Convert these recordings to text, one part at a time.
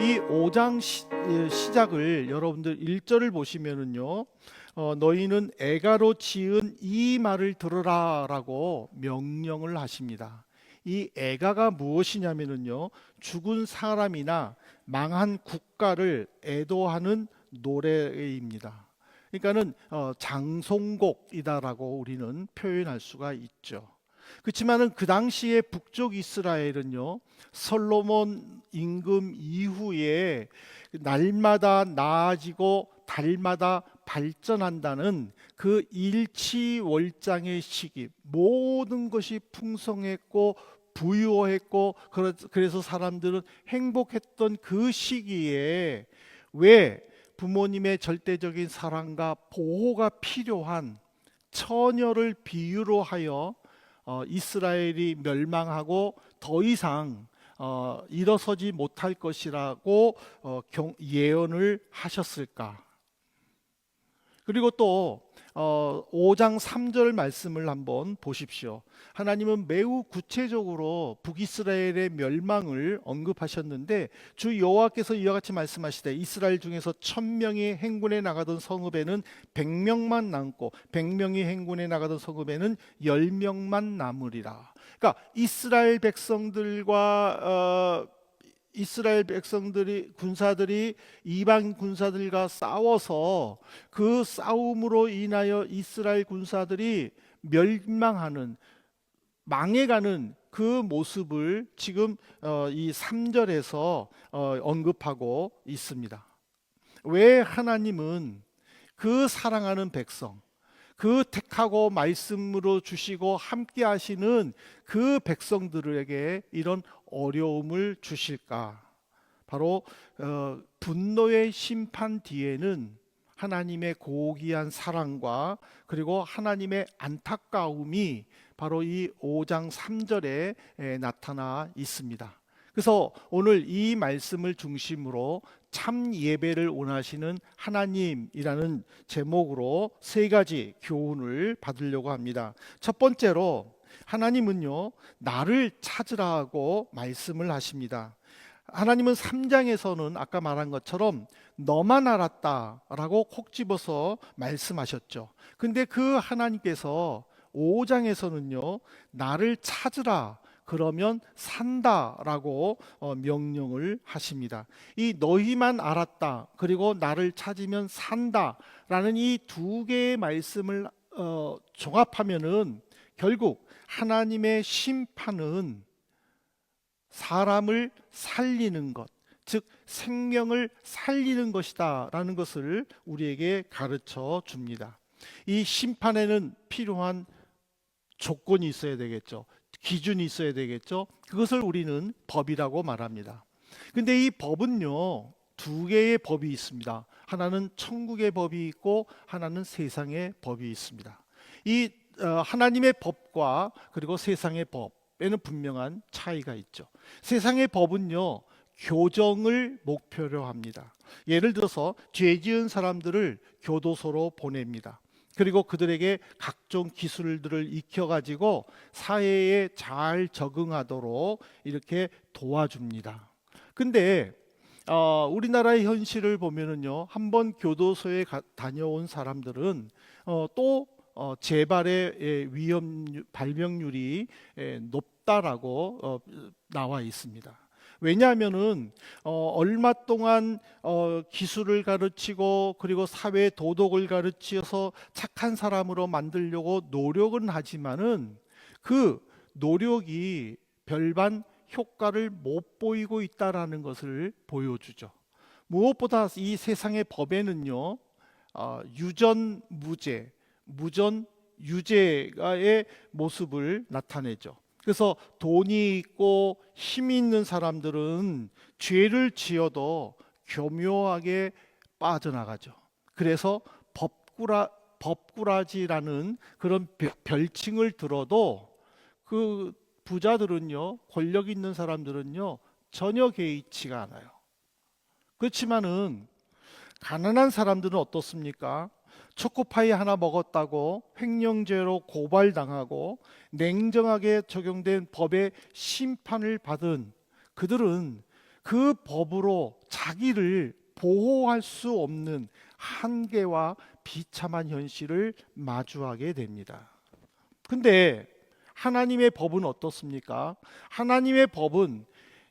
이 5장 시작을 여러분들 1절을 보시면은요. 너희는 애가로 지은 이 말을 들으라라고 명령을 하십니다. 이 애가가 무엇이냐면은요. 죽은 사람이나 망한 국가를 애도하는 노래입니다. 그러니까는 장송곡이다라고 우리는 표현할 수가 있죠. 그렇지만은 그 당시에 북쪽 이스라엘은요, 솔로몬 임금 이후에 날마다 나아지고 달마다 발전한다는 그 일치월장의 시기, 모든 것이 풍성했고 부유했고 그래서 사람들은 행복했던 그 시기에 왜 부모님의 절대적인 사랑과 보호가 필요한 처녀를 비유로 하여 이스라엘이 멸망하고 더 이상 일어서지 못할 것이라고 예언을 하셨을까? 그리고 또 5장 3절 말씀을 한번 보십시오. 하나님은 매우 구체적으로 북이스라엘의 멸망을 언급하셨는데 주 여호와께서 이와 같이 말씀하시되 이스라엘 중에서 1000명이 행군에 나가던 성읍에는 100명만 남고 100명이 행군에 나가던 성읍에는 10명만 남으리라. 그러니까 이스라엘 백성들이 군사들이 이방 군사들과 싸워서 그 싸움으로 인하여 이스라엘 군사들이 멸망하는 망해가는 그 모습을 지금 이 3절에서 언급하고 있습니다. 왜 하나님은 그 사랑하는 백성, 그 택하고 말씀으로 주시고 함께 하시는 그 백성들에게 이런 어려움을 주실까? 바로 분노의 심판 뒤에는 하나님의 고귀한 사랑과 그리고 하나님의 안타까움이 바로 이 5장 3절에 나타나 있습니다. 그래서 오늘 이 말씀을 중심으로 참 예배를 원하시는 하나님이라는 제목으로 세 가지 교훈을 받으려고 합니다. 첫 번째로 하나님은요, 나를 찾으라고 말씀을 하십니다. 하나님은 3장에서는 아까 말한 것처럼 너만 알았다라고 콕 집어서 말씀하셨죠. 근데 그 하나님께서 5장에서는요, 나를 찾으라 그러면 산다라고 명령을 하십니다. 이 너희만 알았다 그리고 나를 찾으면 산다라는 이 두 개의 말씀을 종합하면은 결국 하나님의 심판은 사람을 살리는 것, 즉 생명을 살리는 것이다라는 것을 우리에게 가르쳐 줍니다. 이 심판에는 필요한 조건이 있어야 되겠죠. 기준이 있어야 되겠죠. 그것을 우리는 법이라고 말합니다. 근데 이 법은요, 두 개의 법이 있습니다. 하나는 천국의 법이 있고 하나는 세상의 법이 있습니다. 이 하나님의 법과 그리고 세상의 법에는 분명한 차이가 있죠. 세상의 법은요, 교정을 목표로 합니다. 예를 들어서 죄 지은 사람들을 교도소로 보냅니다. 그리고 그들에게 각종 기술들을 익혀가지고 사회에 잘 적응하도록 이렇게 도와줍니다. 근데 우리나라의 현실을 보면은요, 한번 교도소에 다녀온 사람들은 또 재발의 발병률이 높다라고 나와 있습니다. 왜냐하면은 얼마 동안 기술을 가르치고 그리고 사회 도덕을 가르치어서 착한 사람으로 만들려고 노력은 하지만은 그 노력이 별반 효과를 못 보이고 있다라는 것을 보여주죠. 무엇보다 이 세상의 법에는요, 유전무죄, 무전유죄의 모습을 나타내죠. 그래서 돈이 있고 힘이 있는 사람들은 죄를 지어도 교묘하게 빠져나가죠. 그래서 법꾸라지라는 그런 별칭을 들어도 그 부자들은요, 권력 있는 사람들은요, 전혀 개의치가 않아요. 그렇지만은 가난한 사람들은 어떻습니까? 초코파이 하나 먹었다고 횡령죄로 고발당하고 냉정하게 적용된 법의 심판을 받은 그들은 그 법으로 자기를 보호할 수 없는 한계와 비참한 현실을 마주하게 됩니다. 근데 하나님의 법은 어떻습니까? 하나님의 법은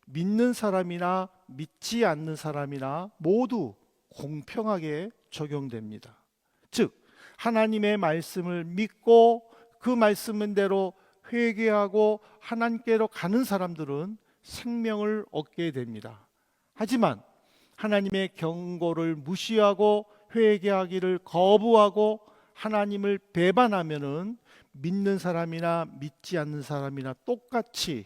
믿는 사람이나 믿지 않는 사람이나 모두 공평하게 적용됩니다. 즉, 하나님의 말씀을 믿고 그 말씀대로 회개하고 하나님께로 가는 사람들은 생명을 얻게 됩니다. 하지만 하나님의 경고를 무시하고 회개하기를 거부하고 하나님을 배반하면은 믿는 사람이나 믿지 않는 사람이나 똑같이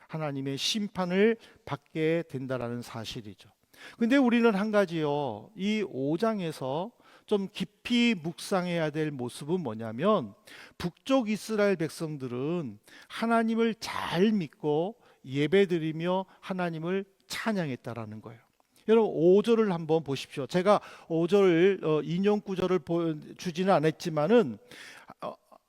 하나님의 심판을 받게 된다라는 사실이죠. 근데 우리는 한 가지요, 이 5장에서 좀 깊이 묵상해야 될 모습은 뭐냐면, 북쪽 이스라엘 백성들은 하나님을 잘 믿고 예배드리며 하나님을 찬양했다라는 거예요. 여러분 5절을 한번 보십시오. 제가 5절 인용 구절을 주지는 않았지만은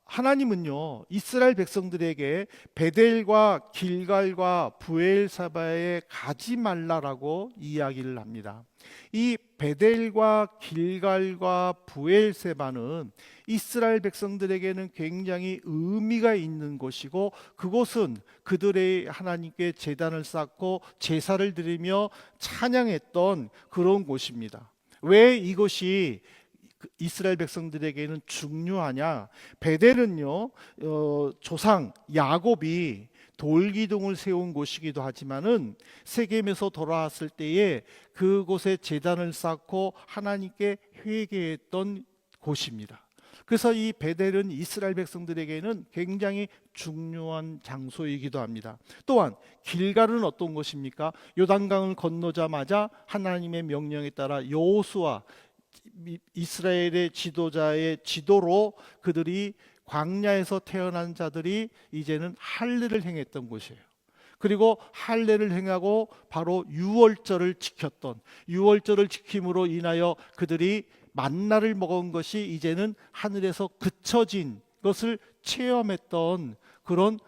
하나님은요, 이스라엘 백성들에게 베델과 길갈과 부엘사바에 가지 말라라고 이야기를 합니다. 이 베델과 길갈과 부엘세바는 이스라엘 백성들에게는 굉장히 의미가 있는 곳이고, 그곳은 그들의 하나님께 제단을 쌓고 제사를 드리며 찬양했던 그런 곳입니다. 왜 이것이 이스라엘 백성들에게는 중요하냐? 베델은요, 조상 야곱이 돌기둥을 세운 곳이기도 하지만은 세겜에서 돌아왔을 때에 그곳에 제단을 쌓고 하나님께 회개했던 곳입니다. 그래서 이 베델은 이스라엘 백성들에게는 굉장히 중요한 장소이기도 합니다. 또한 길갈은 어떤 곳입니까? 요단강을 건너자마자 하나님의 명령에 따라 여호수아 이스라엘의 지도자의 지도로 그들이 광야에서 태어난 자들이 이제는 할례를 행했던 곳이에요. 그리고 할례를 행하고 바로 유월절을 지켰던, 유월절을 지킴으로 인하여 그들이 만나를 먹은 것이 이제는 하늘에서 그쳐진 것을 체험했던 그런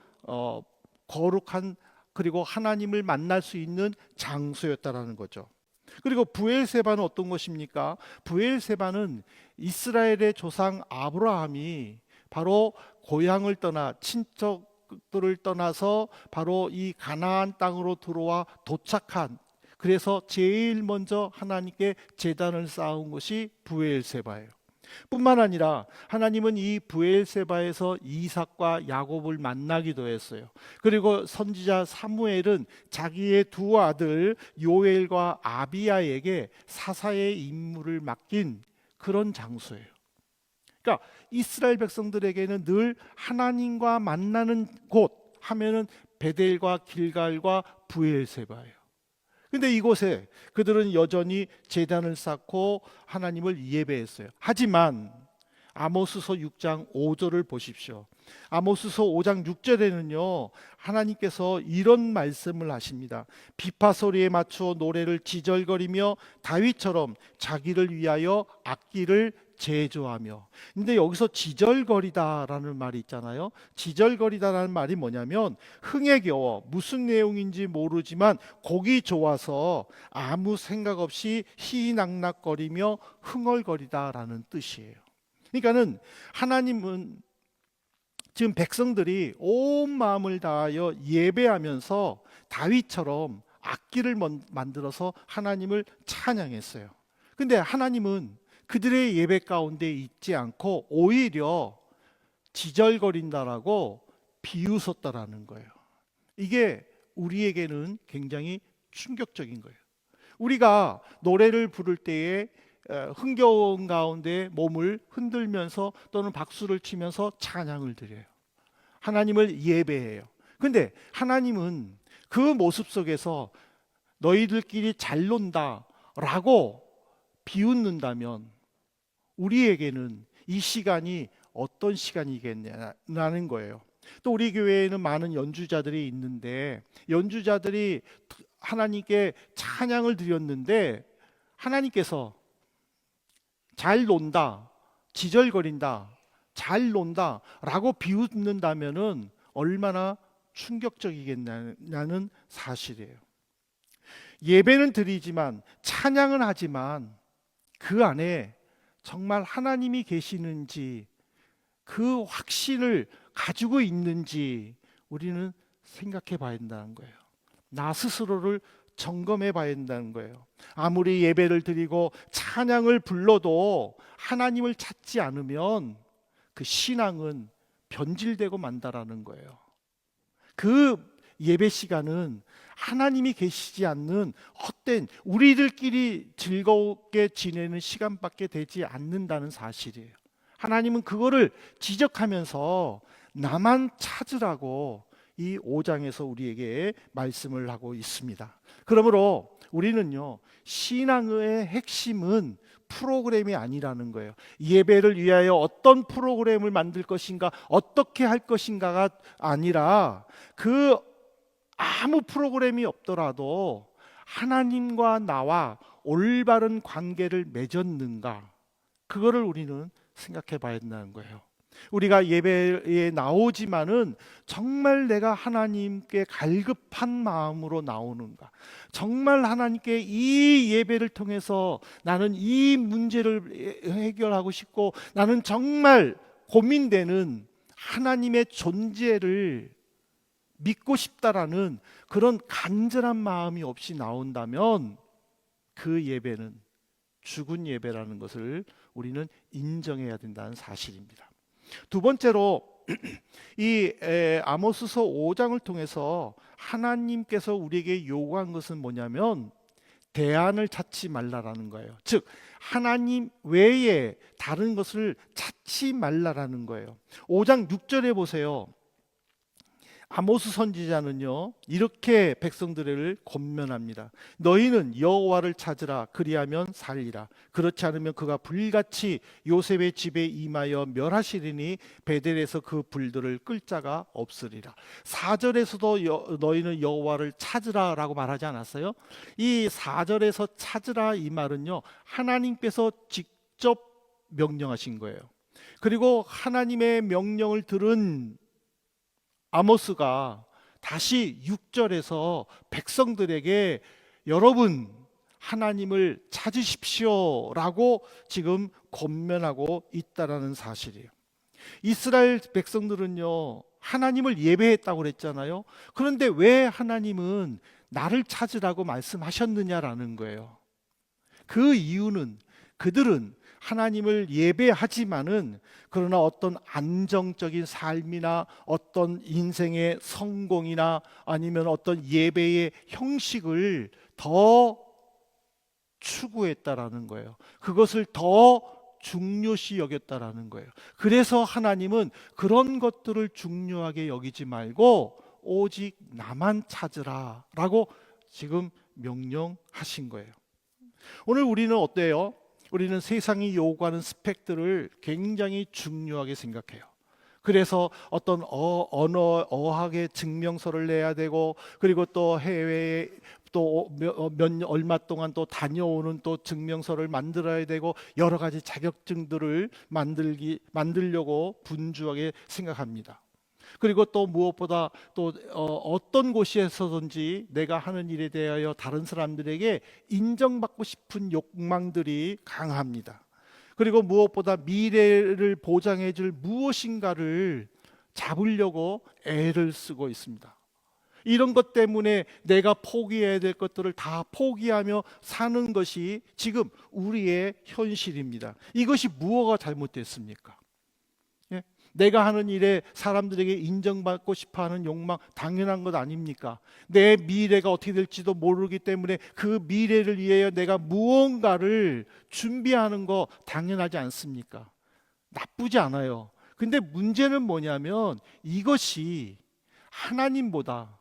거룩한, 그리고 하나님을 만날 수 있는 장소였다라는 거죠. 그리고 부엘세바는 어떤 것입니까? 부엘세바는 이스라엘의 조상 아브라함이 바로 고향을 떠나 친척들을 떠나서 바로 이 가나안 땅으로 들어와 도착한, 그래서 제일 먼저 하나님께 제단을 쌓은 것이 부엘세바예요. 뿐만 아니라 하나님은 이 부엘세바에서 이삭과 야곱을 만나기도 했어요. 그리고 선지자 사무엘은 자기의 두 아들 요엘과 아비야에게 사사의 임무를 맡긴 그런 장소예요. 그러니까 이스라엘 백성들에게는 늘 하나님과 만나는 곳 하면은 베델과 길갈과 부엘세바예요. 근데 이곳에 그들은 여전히 제단을 쌓고 하나님을 예배했어요. 하지만 아모스서 6장 5절을 보십시오. 아모스서 5장 6절에는요, 하나님께서 이런 말씀을 하십니다. 비파 소리에 맞추어 노래를 지절거리며 다윗처럼 자기를 위하여 악기를 제조하며. 근데 여기서 지절거리다라는 말이 있잖아요. 지절거리다라는 말이 뭐냐면 흥에 겨워, 무슨 내용인지 모르지만 곡이 좋아서 아무 생각 없이 희낙낙거리며 흥얼거리다라는 뜻이에요. 그러니까는 하나님은 지금 백성들이 온 마음을 다하여 예배하면서 다윗처럼 악기를 만들어서 하나님을 찬양했어요. 근데 하나님은 그들의 예배 가운데 있지 않고 오히려 지절거린다라고 비웃었다라는 거예요. 이게 우리에게는 굉장히 충격적인 거예요. 우리가 노래를 부를 때에 흥겨운 가운데 몸을 흔들면서 또는 박수를 치면서 찬양을 드려요. 하나님을 예배해요. 근데 하나님은 그 모습 속에서 너희들끼리 잘 논다 라고 비웃는다면 우리에게는 이 시간이 어떤 시간이겠냐는 거예요. 또 우리 교회에는 많은 연주자들이 있는데 연주자들이 하나님께 찬양을 드렸는데 하나님께서 잘 논다, 지절거린다, 잘 논다 라고 비웃는다면은 얼마나 충격적이겠냐는 사실이에요. 예배는 드리지만, 찬양은 하지만 그 안에 정말 하나님이 계시는지, 그 확신을 가지고 있는지 우리는 생각해 봐야 된다는 거예요. 나 스스로를 점검해 봐야 된다는 거예요. 아무리 예배를 드리고 찬양을 불러도 하나님을 찾지 않으면 그 신앙은 변질되고 만다라는 거예요. 그 예배 시간은 하나님이 계시지 않는 헛된 우리들끼리 즐겁게 지내는 시간밖에 되지 않는다는 사실이에요. 하나님은 그거를 지적하면서 나만 찾으라고 이 5장에서 우리에게 말씀을 하고 있습니다. 그러므로 우리는요, 신앙의 핵심은 프로그램이 아니라는 거예요. 예배를 위하여 어떤 프로그램을 만들 것인가, 어떻게 할 것인가가 아니라, 그 아무 프로그램이 없더라도 하나님과 나와 올바른 관계를 맺었는가, 그거를 우리는 생각해 봐야 된다는 거예요. 우리가 예배에 나오지만은 정말 내가 하나님께 갈급한 마음으로 나오는가, 정말 하나님께 이 예배를 통해서 나는 이 문제를 해결하고 싶고, 나는 정말 고민되는 하나님의 존재를 믿고 싶다라는 그런 간절한 마음이 없이 나온다면 그 예배는 죽은 예배라는 것을 우리는 인정해야 된다는 사실입니다. 두 번째로 이 아모스서 5장을 통해서 하나님께서 우리에게 요구한 것은 뭐냐면 대안을 찾지 말라라는 거예요. 즉 하나님 외에 다른 것을 찾지 말라라는 거예요. 5장 6절에 보세요. 아모스 선지자는요, 이렇게 백성들을 권면합니다. 너희는 여호와를 찾으라, 그리하면 살리라. 그렇지 않으면 그가 불같이 요셉의 집에 임하여 멸하시리니 베델에서 그 불들을 끌 자가 없으리라. 4절에서도 너희는 여호와를 찾으라 라고 말하지 않았어요? 이 4절에서 찾으라 이 말은요, 하나님께서 직접 명령하신 거예요. 그리고 하나님의 명령을 들은 아모스가 다시 6절에서 백성들에게 여러분 하나님을 찾으십시오 라고 지금 권면하고 있다라는 사실이에요. 이스라엘 백성들은요, 하나님을 예배했다고 그랬잖아요. 그런데 왜 하나님은 나를 찾으라고 말씀하셨느냐라는 거예요. 그 이유는 그들은 하나님을 예배하지만은 그러나 어떤 안정적인 삶이나 어떤 인생의 성공이나 아니면 어떤 예배의 형식을 더 추구했다라는 거예요. 그것을 더 중요시 여겼다라는 거예요. 그래서 하나님은 그런 것들을 중요하게 여기지 말고 오직 나만 찾으라 라고 지금 명령하신 거예요. 오늘 우리는 어때요? 우리는 세상이 요구하는 스펙들을 굉장히 중요하게 생각해요. 그래서 어떤 언어, 어학의 증명서를 내야 되고, 그리고 또 해외에 또 얼마 동안 또 다녀오는 또 증명서를 만들어야 되고, 여러 가지 자격증들을 만들려고 분주하게 생각합니다. 그리고 또 무엇보다 또 어떤 곳에서든지 내가 하는 일에 대하여 다른 사람들에게 인정받고 싶은 욕망들이 강합니다. 그리고 무엇보다 미래를 보장해 줄 무엇인가를 잡으려고 애를 쓰고 있습니다. 이런 것 때문에 내가 포기해야 될 것들을 다 포기하며 사는 것이 지금 우리의 현실입니다. 이것이 무엇가 잘못됐습니까? 내가 하는 일에 사람들에게 인정받고 싶어하는 욕망 당연한 것 아닙니까? 내 미래가 어떻게 될지도 모르기 때문에 그 미래를 위하여 내가 무언가를 준비하는 거 당연하지 않습니까? 나쁘지 않아요. 근데 문제는 뭐냐면 이것이 하나님보다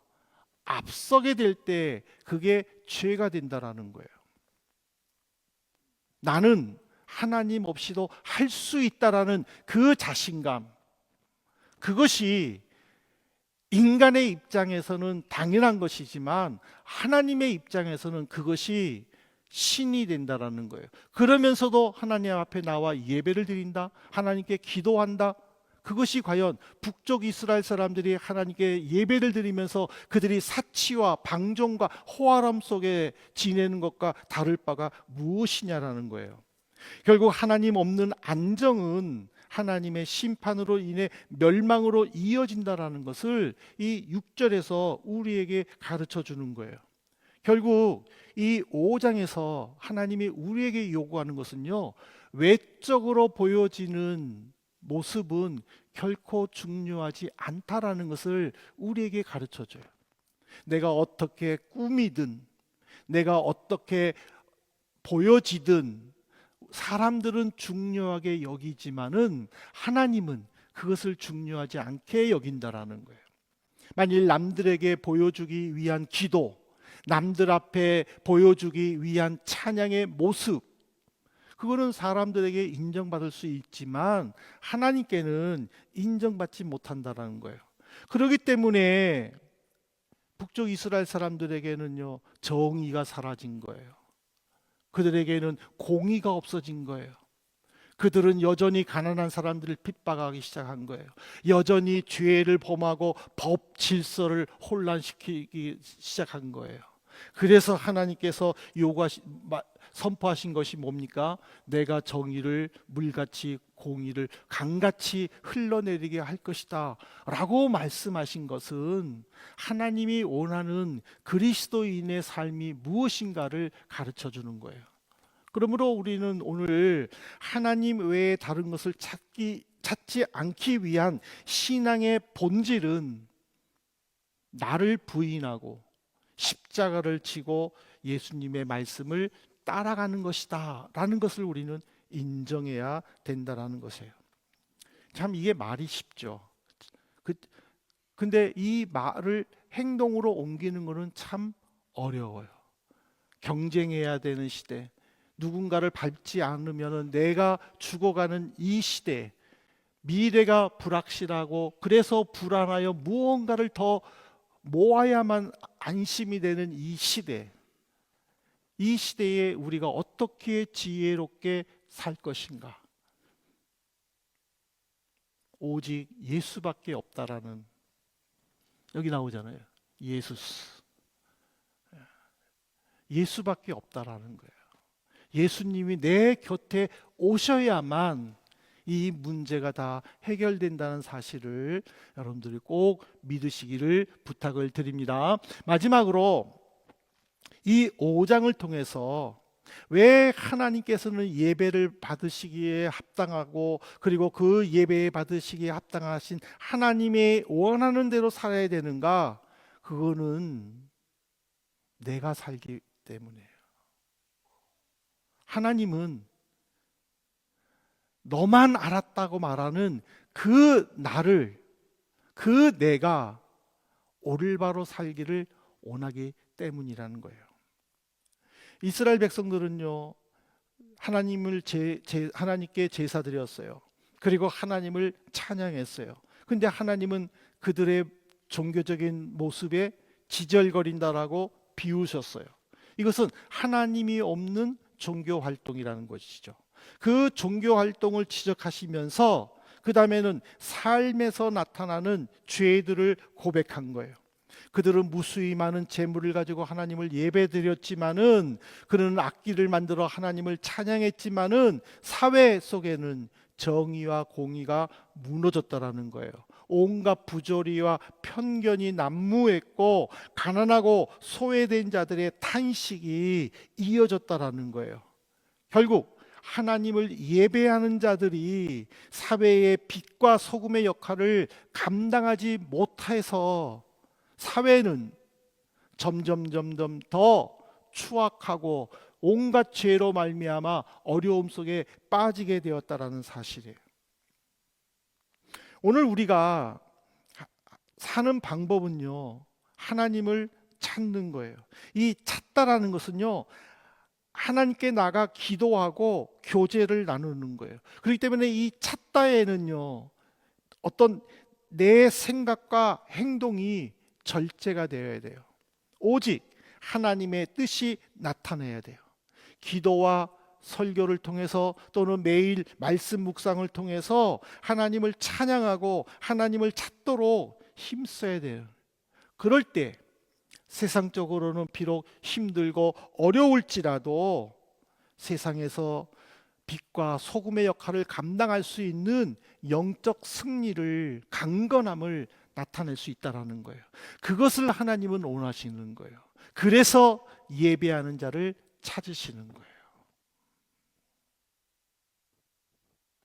앞서게 될 때 그게 죄가 된다라는 거예요. 나는 하나님 없이도 할 수 있다라는 그 자신감, 그것이 인간의 입장에서는 당연한 것이지만 하나님의 입장에서는 그것이 신이 된다라는 거예요. 그러면서도 하나님 앞에 나와 예배를 드린다, 하나님께 기도한다, 그것이 과연 북쪽 이스라엘 사람들이 하나님께 예배를 드리면서 그들이 사치와 방종과 호화람 속에 지내는 것과 다를 바가 무엇이냐라는 거예요. 결국 하나님 없는 안정은 하나님의 심판으로 인해 멸망으로 이어진다라는 것을 이 6절에서 우리에게 가르쳐 주는 거예요. 결국 이 5장에서 하나님이 우리에게 요구하는 것은요, 외적으로 보여지는 모습은 결코 중요하지 않다라는 것을 우리에게 가르쳐 줘요. 내가 어떻게 꾸미든, 내가 어떻게 보여지든 사람들은 중요하게 여기지만은 하나님은 그것을 중요하지 않게 여긴다라는 거예요. 만일 남들에게 보여주기 위한 기도, 남들 앞에 보여주기 위한 찬양의 모습, 그거는 사람들에게 인정받을 수 있지만 하나님께는 인정받지 못한다라는 거예요. 그렇기 때문에 북쪽 이스라엘 사람들에게는요, 정의가 사라진 거예요. 그들에게는 공의가 없어진 거예요. 그들은 여전히 가난한 사람들을 핍박하기 시작한 거예요. 여전히 죄를 범하고 법 질서를 혼란시키기 시작한 거예요. 그래서 하나님께서 선포하신 것이 뭡니까? 내가 정의를 물같이 공의를 강같이 흘러내리게 할 것이다 라고 말씀하신 것은 하나님이 원하는 그리스도인의 삶이 무엇인가를 가르쳐 주는 거예요. 그러므로 우리는 오늘 하나님 외에 다른 것을 찾지 않기 위한 신앙의 본질은 나를 부인하고 십자가를 지고 예수님의 말씀을 따라가는 것이다 라는 것을 우리는 인정해야 된다라는 것이에요. 참 이게 말이 쉽죠. 근데 이 말을 행동으로 옮기는 것은 참 어려워요. 경쟁해야 되는 시대, 누군가를 밟지 않으면 내가 죽어가는 이 시대, 미래가 불확실하고 그래서 불안하여 무언가를 더 모아야만 안심이 되는 이 시대, 이 시대에 우리가 어떻게 지혜롭게 살 것인가? 오직 예수밖에 없다라는, 여기 나오잖아요. 예수밖에 없다라는 거예요. 예수님이 내 곁에 오셔야만 이 문제가 다 해결된다는 사실을 여러분들이 꼭 믿으시기를 부탁을 드립니다. 마지막으로 이 5장을 통해서 왜 하나님께서는 예배를 받으시기에 합당하고 그리고 그 예배에 받으시기에 합당하신 하나님의 원하는 대로 살아야 되는가? 그거는 내가 살기 때문이에요. 하나님은 너만 알았다고 말하는 그 나를, 그 내가 올바로 살기를 원하기 때문이라는 거예요. 이스라엘 백성들은요, 하나님께 제사 드렸어요. 그리고 하나님을 찬양했어요. 근데 하나님은 그들의 종교적인 모습에 지절거린다라고 비우셨어요. 이것은 하나님이 없는 종교 활동이라는 것이죠. 그 종교 활동을 지적하시면서 그 다음에는 삶에서 나타나는 죄들을 고백한 거예요. 그들은 무수히 많은 재물을 가지고 하나님을 예배드렸지만은, 그는 악기를 만들어 하나님을 찬양했지만은 사회 속에는 정의와 공의가 무너졌다라는 거예요. 온갖 부조리와 편견이 난무했고 가난하고 소외된 자들의 탄식이 이어졌다라는 거예요. 결국 하나님을 예배하는 자들이 사회의 빛과 소금의 역할을 감당하지 못해서 사회는 점점 더 추악하고 온갖 죄로 말미암아 어려움 속에 빠지게 되었다라는 사실이에요. 오늘 우리가 사는 방법은요, 하나님을 찾는 거예요. 이 찾다라는 것은요, 하나님께 나가 기도하고 교제를 나누는 거예요. 그렇기 때문에 이 찾다에는요, 어떤 내 생각과 행동이 절제가 되어야 돼요. 오직 하나님의 뜻이 나타나야 돼요. 기도와 설교를 통해서 또는 매일 말씀 묵상을 통해서 하나님을 찬양하고 하나님을 찾도록 힘써야 돼요. 그럴 때 세상적으로는 비록 힘들고 어려울지라도 세상에서 빛과 소금의 역할을 감당할 수 있는 영적 승리를, 강건함을 나타낼 수 있다는 거예요. 그것을 하나님은 원하시는 거예요. 그래서 예배하는 자를 찾으시는 거예요.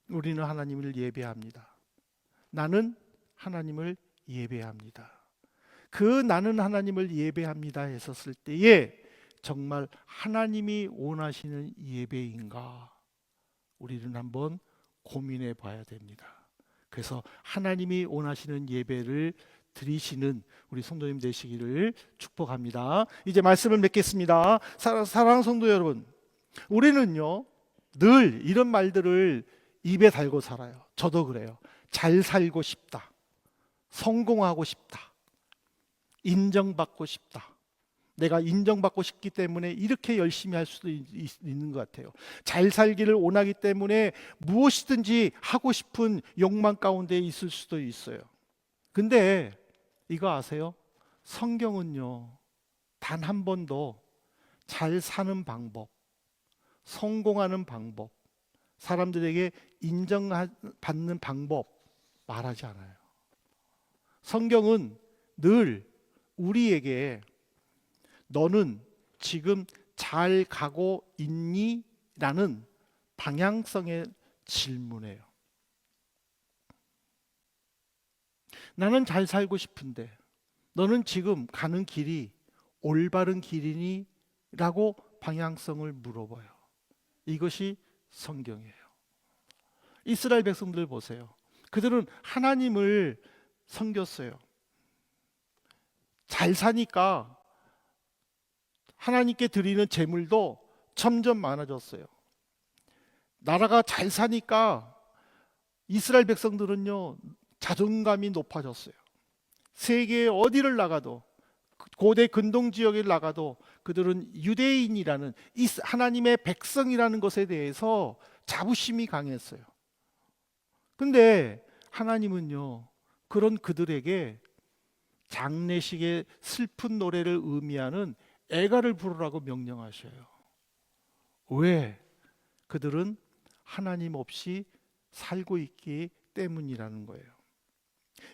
우리는 하나님을 예배합니다. 나는 하나님을 예배합니다. 그 나는 하나님을 예배합니다 했었을 때에 정말 하나님이 원하시는 예배인가 우리는 한번 고민해 봐야 됩니다. 그래서 하나님이 원하시는 예배를 드리시는 우리 성도님 되시기를 축복합니다. 이제 말씀을 맺겠습니다. 사랑하는 성도 여러분, 우리는요 늘 이런 말들을 입에 달고 살아요. 저도 그래요. 잘 살고 싶다, 성공하고 싶다, 인정받고 싶다. 내가 인정받고 싶기 때문에 이렇게 열심히 할 수도 있는 것 같아요. 잘 살기를 원하기 때문에 무엇이든지 하고 싶은 욕망 가운데 있을 수도 있어요. 근데 이거 아세요? 성경은요 단 한 번도 잘 사는 방법, 성공하는 방법, 사람들에게 인정받는 방법 말하지 않아요. 성경은 늘 우리에게 너는 지금 잘 가고 있니? 라는 방향성의 질문이에요. 나는 잘 살고 싶은데 너는 지금 가는 길이 올바른 길이니? 라고 방향성을 물어봐요. 이것이 성경이에요. 이스라엘 백성들 보세요. 그들은 하나님을 섬겼어요. 잘 사니까 하나님께 드리는 제물도 점점 많아졌어요. 나라가 잘 사니까 이스라엘 백성들은요 자존감이 높아졌어요. 세계 어디를 나가도, 고대 근동 지역에 나가도 그들은 유대인이라는 하나님의 백성이라는 것에 대해서 자부심이 강했어요. 근데 하나님은요 그런 그들에게 장례식의 슬픈 노래를 의미하는 애가를 부르라고 명령하셔요. 왜? 그들은 하나님 없이 살고 있기 때문이라는 거예요.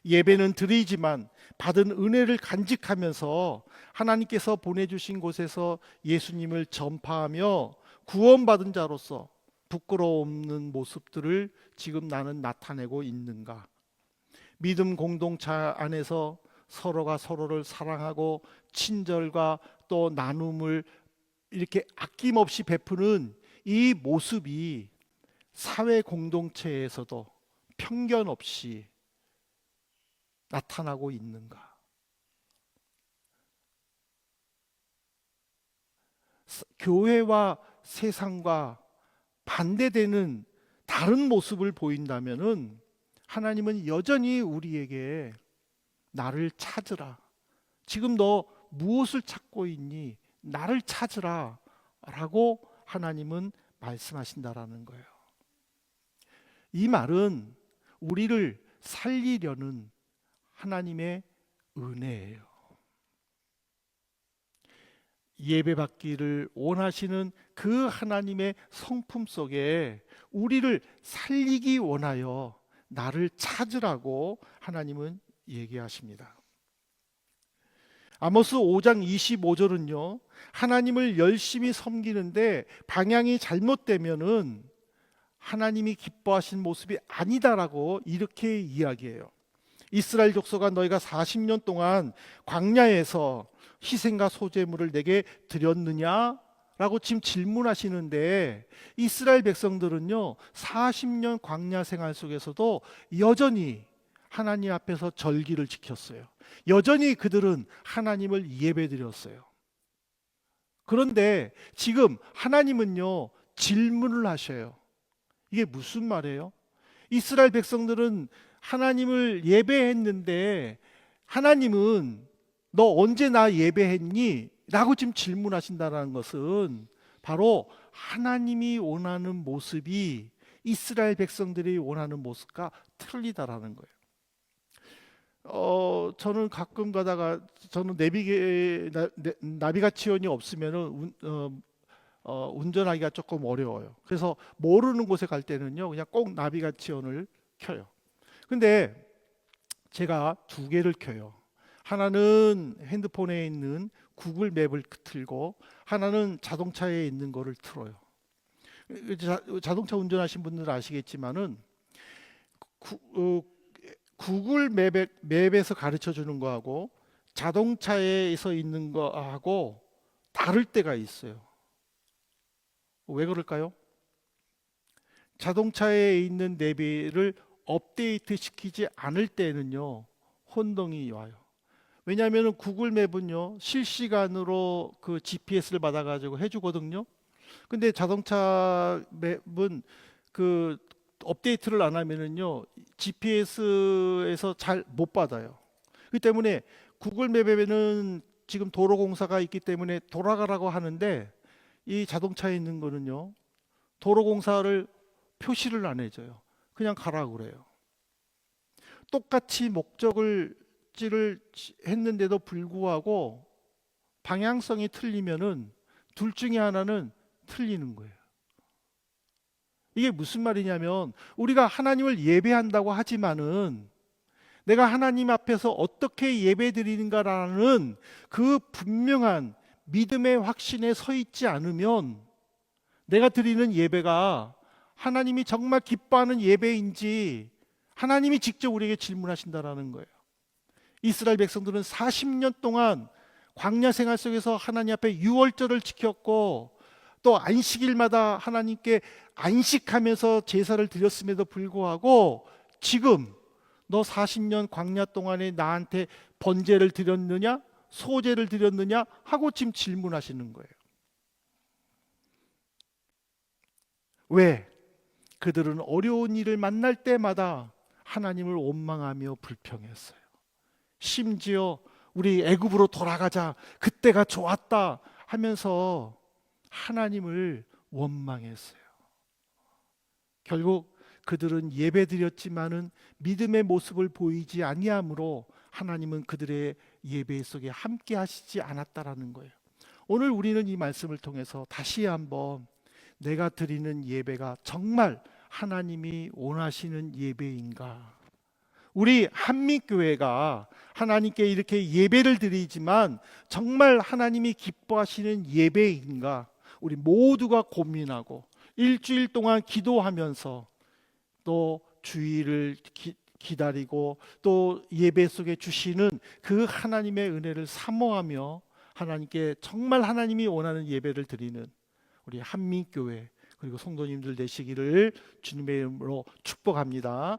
예배는 드리지만 받은 은혜를 간직하면서 하나님께서 보내주신 곳에서 예수님을 전파하며 구원받은 자로서 부끄러움없는 모습들을 지금 나는 나타내고 있는가? 믿음 공동체 안에서 서로가 서로를 사랑하고 친절과 또 나눔을 이렇게 아낌없이 베푸는 이 모습이 사회 공동체에서도 편견 없이 나타나고 있는가? 교회와 세상과 반대되는 다른 모습을 보인다면은 하나님은 여전히 우리에게 나를 찾으라. 지금 너 무엇을 찾고 있니? 나를 찾으라. 라고 하나님은 말씀하신다라는 거예요. 이 말은 우리를 살리려는 하나님의 은혜예요. 예배받기를 원하시는 그 하나님의 성품 속에 우리를 살리기 원하여 나를 찾으라고 하나님은 얘기하십니다. 아모스 5장 25절은요 하나님을 열심히 섬기는데 방향이 잘못되면은 하나님이 기뻐하신 모습이 아니다라고 이렇게 이야기해요. 이스라엘 족속아 너희가 40년 동안 광야에서 희생과 소제물을 내게 드렸느냐? 라고 지금 질문하시는데 이스라엘 백성들은요 40년 광야 생활 속에서도 여전히 하나님 앞에서 절기를 지켰어요. 여전히 그들은 하나님을 예배드렸어요. 그런데 지금 하나님은요 질문을 하셔요. 이게 무슨 말이에요? 이스라엘 백성들은 하나님을 예배했는데 하나님은 너 언제 나 예배했니? 라고 지금 질문하신다는 것은 바로 하나님이 원하는 모습이 이스라엘 백성들이 원하는 모습과 틀리다라는 거예요. 저는 가끔 가다가 저는 나비가치온이 없으면은 운전하기가 조금 어려워요. 그래서 모르는 곳에 갈 때는요, 그냥 꼭 나비가치온을 켜요. 근데 제가 두 개를 켜요. 하나는 핸드폰에 있는 구글 맵을 틀고, 하나는 자동차에 있는 거를 틀어요. 자동차 운전하신 분들은 아시겠지만은 구글 맵에서 가르쳐 주는 거하고 자동차에서 있는 거하고 다를 때가 있어요. 왜 그럴까요? 자동차에 있는 내비를 업데이트 시키지 않을 때는요, 혼동이 와요. 왜냐하면 구글 맵은요, 실시간으로 그 GPS를 받아가지고 해주거든요. 근데 자동차 맵은 그 업데이트를 안 하면은요, GPS에서 잘 못 받아요. 그렇기 때문에 구글 맵에는 지금 도로 공사가 있기 때문에 돌아가라고 하는데, 이 자동차에 있는 거는요, 도로 공사를 표시를 안 해줘요. 그냥 가라고 그래요. 똑같이 목적지를 했는데도 불구하고 방향성이 틀리면은 둘 중에 하나는 틀리는 거예요. 이게 무슨 말이냐면, 우리가 하나님을 예배한다고 하지만은 내가 하나님 앞에서 어떻게 예배드리는가라는 그 분명한 믿음의 확신에 서 있지 않으면 내가 드리는 예배가 하나님이 정말 기뻐하는 예배인지 하나님이 직접 우리에게 질문하신다라는 거예요. 이스라엘 백성들은 40년 동안 광야 생활 속에서 하나님 앞에 유월절을 지켰고, 또 안식일마다 하나님께 안식하면서 제사를 드렸음에도 불구하고 지금 너 40년 광야 동안에 나한테 번제를 드렸느냐, 소제를 드렸느냐 하고 지금 질문하시는 거예요. 왜? 그들은 어려운 일을 만날 때마다 하나님을 원망하며 불평했어요. 심지어 우리 애굽으로 돌아가자, 그때가 좋았다 하면서 하나님을 원망했어요. 결국 그들은 예배드렸지만은 믿음의 모습을 보이지 아니하므로 하나님은 그들의 예배 속에 함께 하시지 않았다라는 거예요. 오늘 우리는 이 말씀을 통해서 다시 한번 내가 드리는 예배가 정말 하나님이 원하시는 예배인가? 우리 한민교회가 하나님께 이렇게 예배를 드리지만 정말 하나님이 기뻐하시는 예배인가? 우리 모두가 고민하고 일주일 동안 기도하면서 또 주일을 기다리고 또 예배 속에 주시는 그 하나님의 은혜를 사모하며 하나님께 정말 하나님이 원하는 예배를 드리는 우리 한민교회 그리고 성도님들 되시기를 주님의 이름으로 축복합니다.